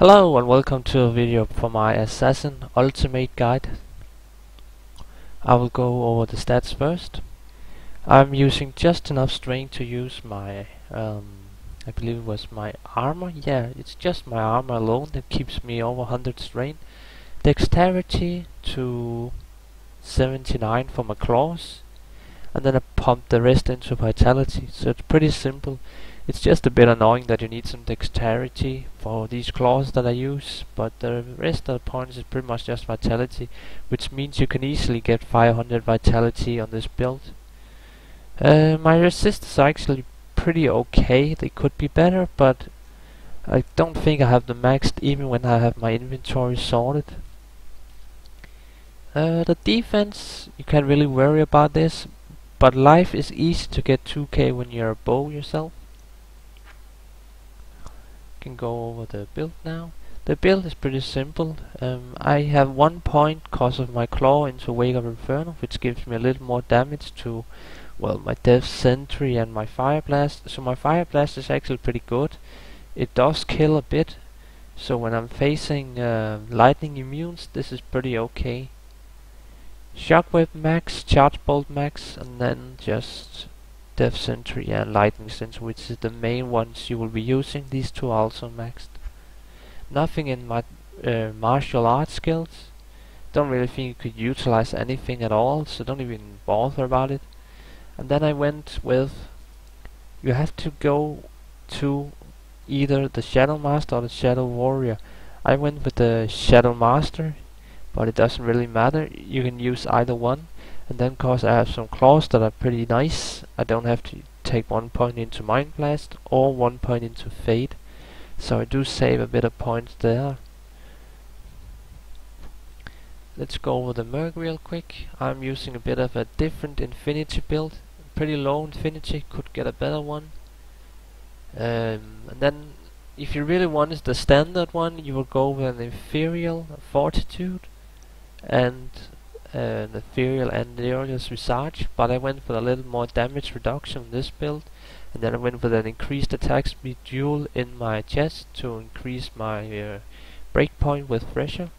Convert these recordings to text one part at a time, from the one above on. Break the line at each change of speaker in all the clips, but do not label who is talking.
Hello and welcome to a video for my Assassin Ultimate Guide. I will go over the stats first. I'm using just enough strength to use my, I believe it was my armor. Yeah, it's just my armor alone that keeps me over 100 strength. Dexterity to 79 for my claws. And then I pump the rest into vitality, so it's pretty simple. It's just a bit annoying that you need some dexterity for these claws that I use, but the rest of the points is pretty much just vitality, which means you can easily get 500 vitality on this build. My resistors are actually pretty okay. They could be better, but I don't think I have them maxed even when I have my inventory sorted. The defense, you can't really worry about this, but life is easy to get 2k when you're a bow yourself. Can go over the build now. The build is pretty simple. I have 1 point cause of my claw into Wake of Inferno, which gives me a little more damage to, well, my Death Sentry and my Fire Blast. So my Fire Blast is actually pretty good. It does kill a bit, so when I'm facing lightning immunes, this is pretty okay. Shockwave max, Charge Bolt max, and then just Death Sentry and Lightning Sentry, which is the main ones you will be using. These two are also maxed. Nothing in my martial arts skills. Don't really think you could utilize anything at all, so don't even bother about it. And then I went with, you have to go to either the Shadow Master or the Shadow Warrior. I went with the Shadow Master, but it doesn't really matter. You can use either one. And then cause I have some claws that are pretty nice, I don't have to take 1 point into Mind Blast or 1 point into Fade, so I do save a bit of points there. Let's go over the Merc real quick. I'm using a bit of a different Infinity build, pretty low Infinity, could get a better one. And then if you really want the standard one, you will go with an Ethereal Fortitude and the Ethereal and Darius Visage, but I went for a little more damage reduction in this build, and then I went with an increased attack speed dual in my chest to increase my breakpoint with Thresher.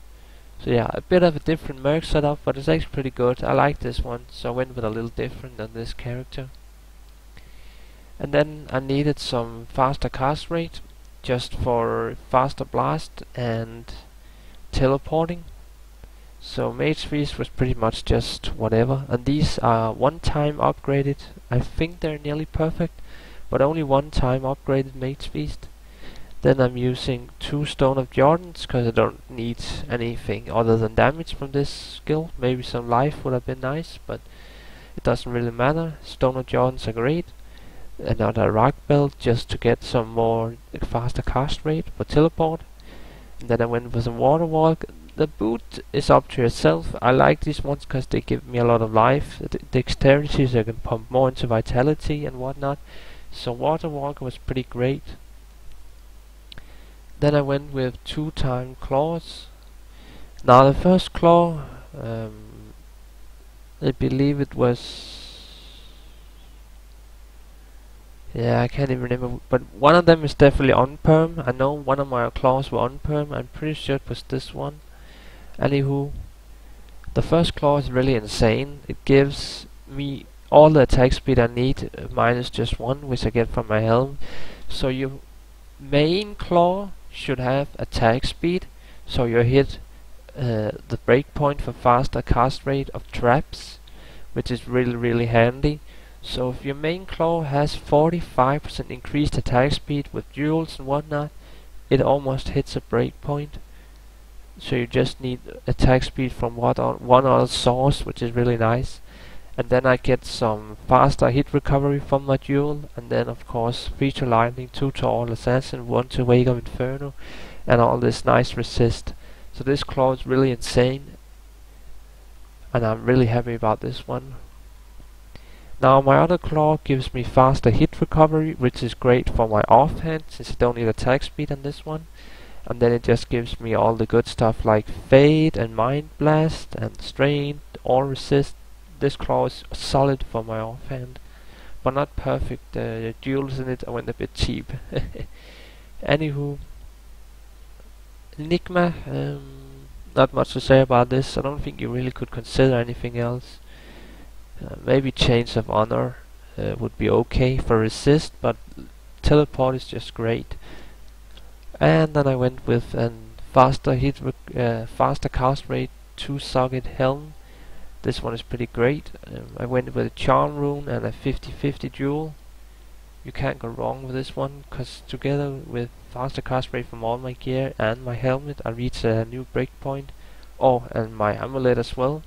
So yeah, a bit of a different merc setup, but it's actually pretty good. I like this one, so I went with a little different than this character. And then I needed some faster cast rate, just for faster blast and teleporting. So Mage Feast was pretty much just whatever, and these are 1-time upgraded. I think they're nearly perfect, but only 1-time upgraded Mage Feast. Then I'm using 2 Stone of Jordans, because I don't need anything other than damage from this skill. Maybe some life would have been nice, but it doesn't really matter. Stone of Jordans are great. Another rock belt just to get some more faster cast rate for teleport. And then I went with a water walk. The boot is up to yourself. I like these ones because they give me a lot of life, dexterity, so I can pump more into vitality and whatnot. So Water Walker was pretty great. Then I went with 2-time claws. Now the first claw, I believe it was, yeah, I can't even remember, but one of them is definitely on perm. I know one of my claws were on perm. I'm pretty sure it was this one. Anywho, the first claw is really insane. It gives me all the attack speed I need, minus just 1, which I get from my helm. So your main claw should have attack speed, so you hit the breakpoint for faster cast rate of traps, which is really handy. So if your main claw has 45% increased attack speed with duels and whatnot, it almost hits a breakpoint. So you just need attack speed from one other source, which is really nice. And then I get some faster hit recovery from my duel, and then of course 3 to Lightning, 2 to All Assassin, 1 to Wake of Inferno, and all this nice resist. So this claw is really insane, and I'm really happy about this one. Now my other claw gives me faster hit recovery, which is great for my offhand, since I don't need attack speed on this one. And then it just gives me all the good stuff like Fade and Mind Blast and Strain or Resist. This claw is solid for my offhand, but not perfect. The duels in it I went a bit cheap. Anywho, Enigma, not much to say about this. I don't think you really could consider anything else. Maybe Chains of Honor would be okay for resist, but teleport is just great. And then I went with a faster cast rate, 2-socket helm. This one is pretty great. I went with a charm rune and a 50-50 duel. You can't go wrong with this one, cause together with faster cast rate from all my gear and my helmet, I reach a new breakpoint. Oh, and my amulet as well.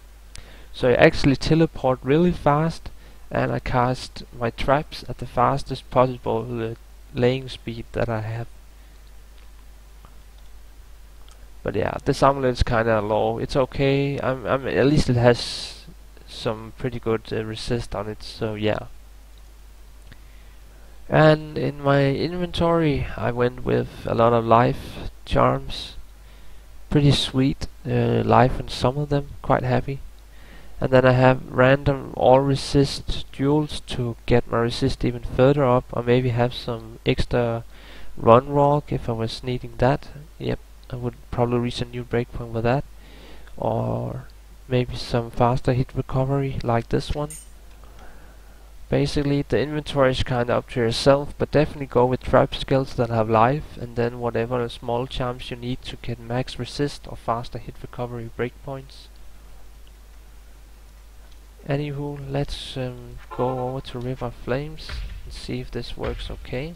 So I actually teleport really fast, and I cast my traps at the fastest possible laying speed that I have. But yeah, this amulet is kinda low. It's okay. at least it has some pretty good resist on it. So yeah. And in my inventory, I went with a lot of life charms. Pretty sweet life on some of them. Quite happy. And then I have random all resist duels to get my resist even further up, or maybe have some extra run rock if I was needing that. Yep, I would probably reach a new breakpoint with that, or maybe some faster hit recovery like this one. Basically, the inventory is kinda up to yourself, but definitely go with trap skills that have life, and then whatever small charms you need to get max resist or faster hit recovery breakpoints. Anywho, let's go over to River Flames and see if this works okay.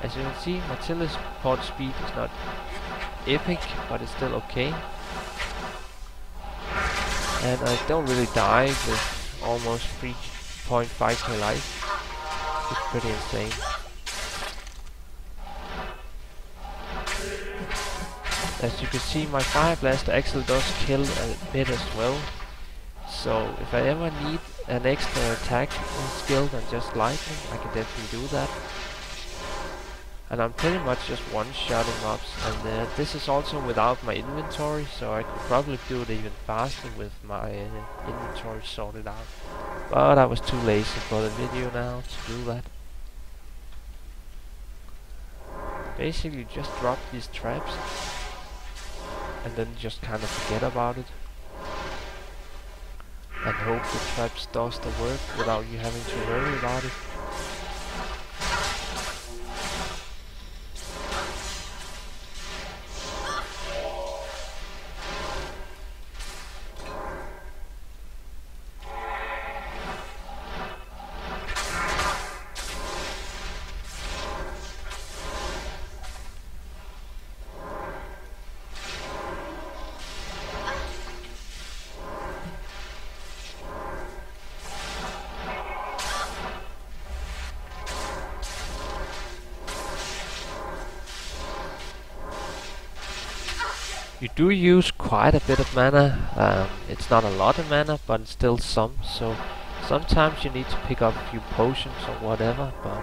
As you can see, my teleport speed is not epic, but it's still okay. And I don't really die with almost 3.5k life. It's pretty insane. As you can see, my Fire Blast actually does kill a bit as well. So if I ever need an extra attack skill than just lightning, I can definitely do that. And I'm pretty much just one-shotting mobs, and this is also without my inventory, so I could probably do it even faster with my inventory sorted out. But I was too lazy for the video now to do that. Basically just drop these traps and then just kind of forget about it. And hope the traps does the work without you having to worry about it. You do use quite a bit of mana. It's not a lot of mana, but it's still some. So sometimes you need to pick up a few potions or whatever. But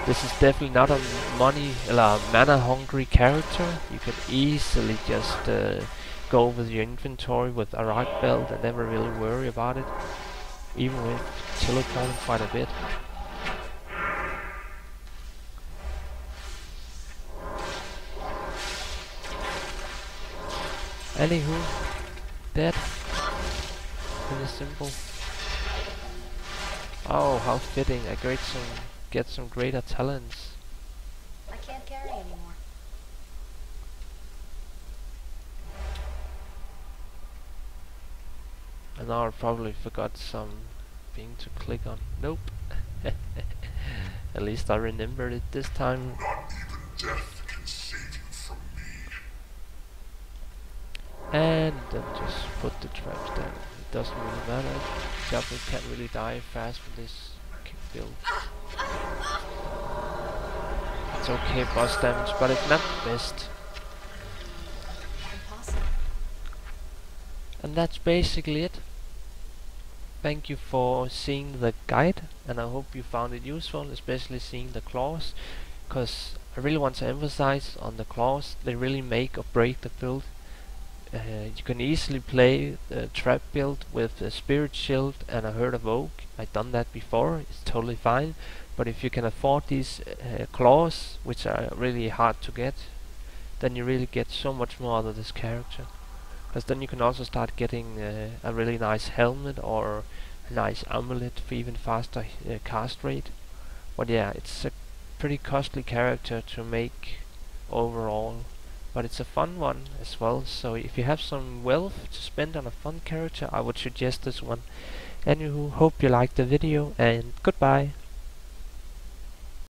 this is definitely not a mana-hungry character. You can easily just go with your inventory with a rock belt and never really worry about it, even with teleporting quite a bit. Anywho, dead. Pretty simple. Oh, how fitting! I get some greater talents.
I can't carry anymore.
And now I probably forgot something to click on. Nope. At least I remembered it this time.
Not even death can save you from me.
And then just put the traps down. It doesn't really matter. Diablo can't really die fast with this build. It's okay boss damage, but it's not the best.
Impossible.
And that's basically it. Thank you for seeing the guide, and I hope you found it useful, especially seeing the claws, because I really want to emphasize on the claws. They really make or break the build. You can easily play the trap build with a spirit shield and a herd of oak. I've done that before, it's totally fine. But if you can afford these claws, which are really hard to get, then you really get so much more out of this character. Because then you can also start getting a really nice helmet or a nice amulet for even faster cast rate. But yeah, it's a pretty costly character to make overall. But it's a fun one as well, so if you have some wealth to spend on a fun character, I would suggest this one. Anywho, hope you liked the video, and goodbye.